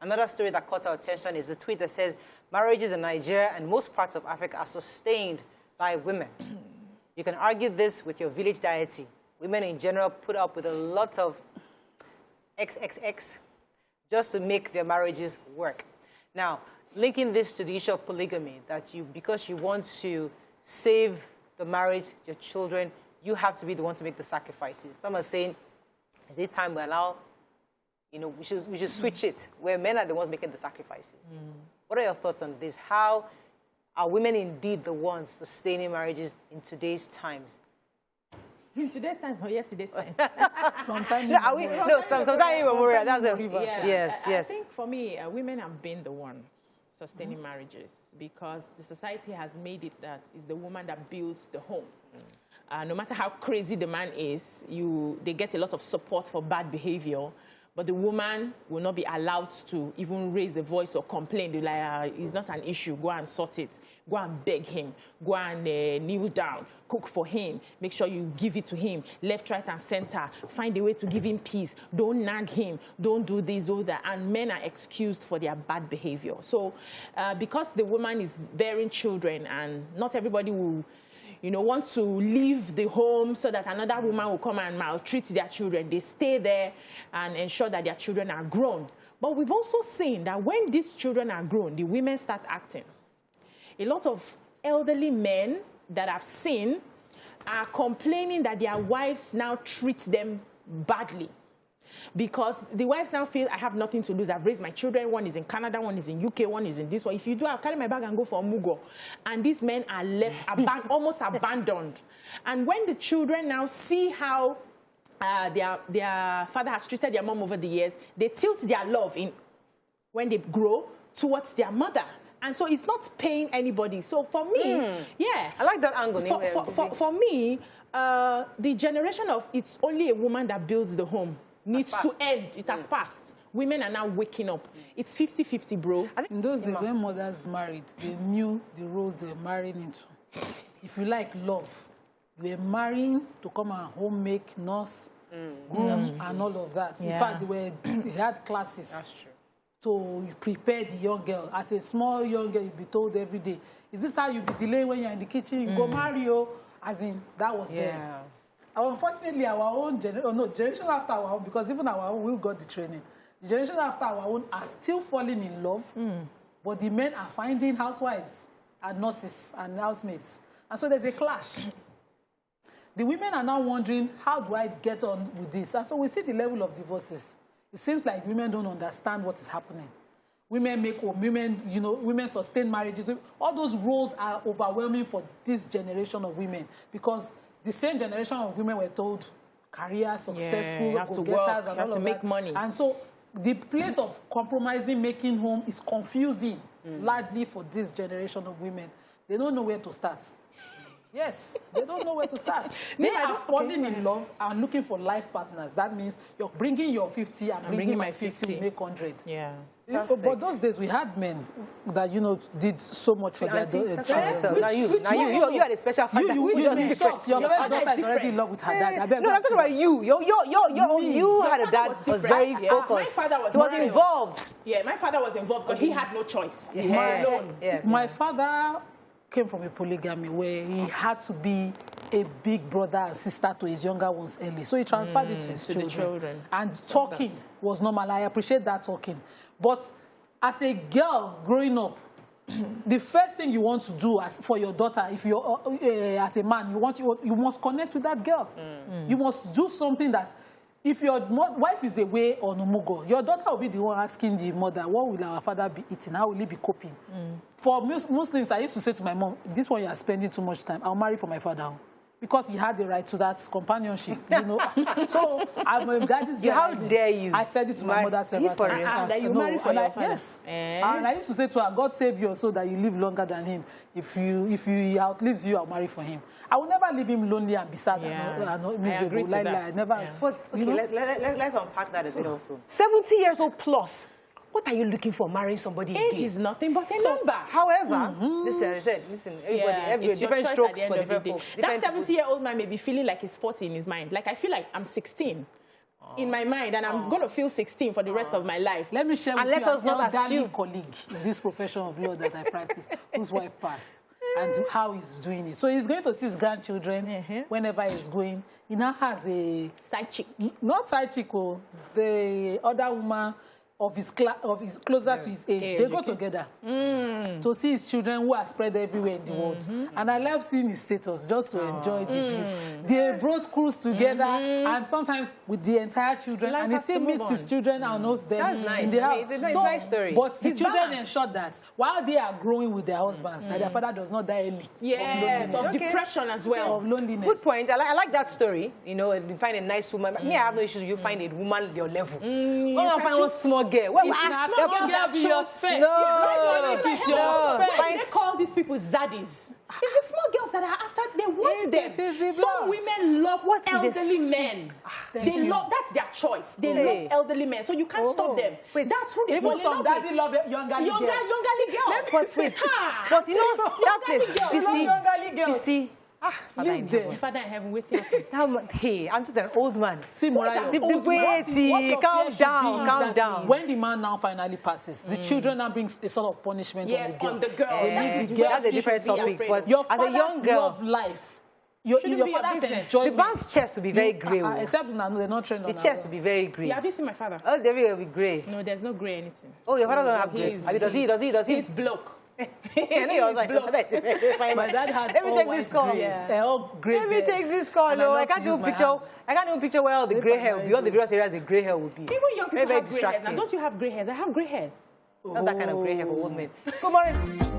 Another story that caught our attention is a tweet that says, marriages in Nigeria and most parts of Africa are sustained by women. You can argue this with your village deity. Women in general put up with a lot of XXX just to make their marriages work. Now, linking this to the issue of polygamy, that because you want to save the marriage, your children, you have to be the one to make the sacrifices. Some are saying, is it time we allow, we should switch it, where men are the ones making the sacrifices. What are your thoughts on this? How are women indeed the ones sustaining marriages in today's times? In today's time or yesterday's time? Sometime immemorial. That's a yes. I think for me, women have been the ones sustaining marriages, because the society has made it that it's the woman that builds the home. No matter how crazy the man is, they get a lot of support for bad behavior, but the woman will not be allowed to even raise a voice or complain. They're like, it's not an issue, go and sort it. Go and beg him. Go and kneel down. Cook for him. Make sure you give it to him. Left, right, and center. Find a way to give him peace. Don't nag him. Don't do this, do that. And men are excused for their bad behavior. So because the woman is bearing children, and not everybody will want to leave the home so that another woman will come and maltreat their children. They stay there and ensure that their children are grown. But we've also seen that when these children are grown, the women start acting. A lot of elderly men that I've seen are complaining that their wives now treat them badly. Because the wives now feel, I have nothing to lose. I've raised my children. One is in Canada, one is in UK, one is in this one. If you do, I'll carry my bag and go for a mugo. And these men are left almost abandoned. And when the children now see how their father has treated their mom over the years, they tilt their love when they grow towards their mother. And so it's not paying anybody. So for me, yeah. I like that angle. For me, the generation of it's only a woman that builds the home needs to end. It has passed. Women are now waking up. It's 50-50, bro. In those days, when mothers married, they knew the roles they were marrying into. If you like love, you were marrying to come and home make, nurse, groom, and all of that. In fact, they had classes. That's true. So you prepare the young girl. As a small young girl, you'll be told every day, is this how you be delayed when you're in the kitchen? You go marry, as in, that was there. Unfortunately, our own generation after our own, because even our own, we got the training. The generation after our own are still falling in love, but the men are finding housewives and nurses and housemates. And so there's a clash. The women are now wondering, how do I get on with this? And so we see the level of divorces. It seems like women don't understand what is happening. Women make home, women sustain marriages. All those roles are overwhelming for this generation of women, because the same generation of women were told career, successful, go-getters, and all of make money. And so the place of compromising, making home is confusing, largely for this generation of women. They don't know where to start. Yes, they don't know where to start. They are falling in love and looking for life partners. That means you're bringing your 50 and bringing my 50, we make 100. Yeah. But those days we had men that did so much for their children. So now you had a special father. Your first daughter is already in love with her dad. No, I'm talking about you. You had a dad who was very focused. My father was involved. Yeah, my father was involved, but he had no choice. My father came from a polygamy where he had to be a big brother and sister to his younger ones early. So he transferred it to his children. And talking was normal. I appreciate that talking. But as a girl growing up, the first thing you want to do for your daughter, if you're as a man, you must connect with that girl. You must do something that, if your wife is away on Umugo, your daughter will be the one asking the mother, what will our father be eating? How will he be coping? For Muslims, I used to say to my mom, this one you are spending too much time. I'll marry for my father. Because he had the right to that companionship, So I'm a daddy's girl. How dare you? I said it to my mother several times. That you marry for your father. Yes. And I used to say to her, God save you so that you live longer than him. If he outlives you, I'll marry for him. I will never leave him lonely and be sad and miserable. I never. But let's unpack that a bit also. 70 years old plus. What are you looking for marrying somebody Age is nothing but a number. However, listen, everybody different strokes for different folks. That 70-year-old man may be feeling like he's 40 in his mind. Like, I feel like I'm 16. in my mind, and I'm going to feel 16 for the rest of my life. Let me share with let you us not an elderly assume. colleague in this profession of law that I practice, whose wife passed, and how he's doing it. So he's going to see his grandchildren whenever he's going. He now has a Side chick. not side chick, the other woman of his closer to his age. They go together to see his children who are spread everywhere in the world. And I love seeing his status just to enjoy the view. They brought cruise together and sometimes with the entire children. Life And he has still to move meets his on. children and knows them That's nice. in the I house. mean, it's a nice story. But the It's children balanced. ensure that while they are growing with their husbands, that their father does not die early Yes, of Okay. depression as well. of loneliness. Good point. I like that story. You know, you find a nice woman. Me, I have no issues. You find a woman your level. You Oh, I can find choose- one small girl. Well, It's Small not girl girl be your chose- spec. No. It's your No. spec. They call these people zaddies. It's the small girls that are after, they want them. it is the Some blood. women love What is elderly this? men. They you. love, that's their choice. They Hey. love elderly men, so you can't stop them. Wait, That's who they Even fall in some love daddy with. love younger girls. Younger girls. But wait, Ha! but you know, that Younger place, girls. you see, Younger girls. you see, Father in Leave them. heaven. Father in heaven, waiting. That man, hey, I'm just an old man. See, Morayo, The wait, calm down. When the man now finally passes, the children now brings a sort of punishment Yes, on the girl. on the girl. And That the is girl where That's a she different should be topic. afraid But of. Your as a young father's girl, love life. Your Shouldn't be your father's business. enjoyment. the man's chest to be very grey. oh. Except now they're not trained The on our chest to own. be very grey. Yeah, have you seen my father? Oh, they will be grey. No, there's no grey anything. Oh, your father don't have He's- grace. I mean, does he? He's bloke. I know he was like, bloke. My dad had Let me all take white this call. grays, all grey Let me hair. take this call. And No, I I love can't to use even my picture. hands. I can't even picture where all the If grey I'm hair, very beyond the good. various areas, the grey hair would be. Even young people Very have grey hairs. Now, distracting. don't you have grey hairs? I have grey hairs. Not that kind of grey hair for old men. Good morning.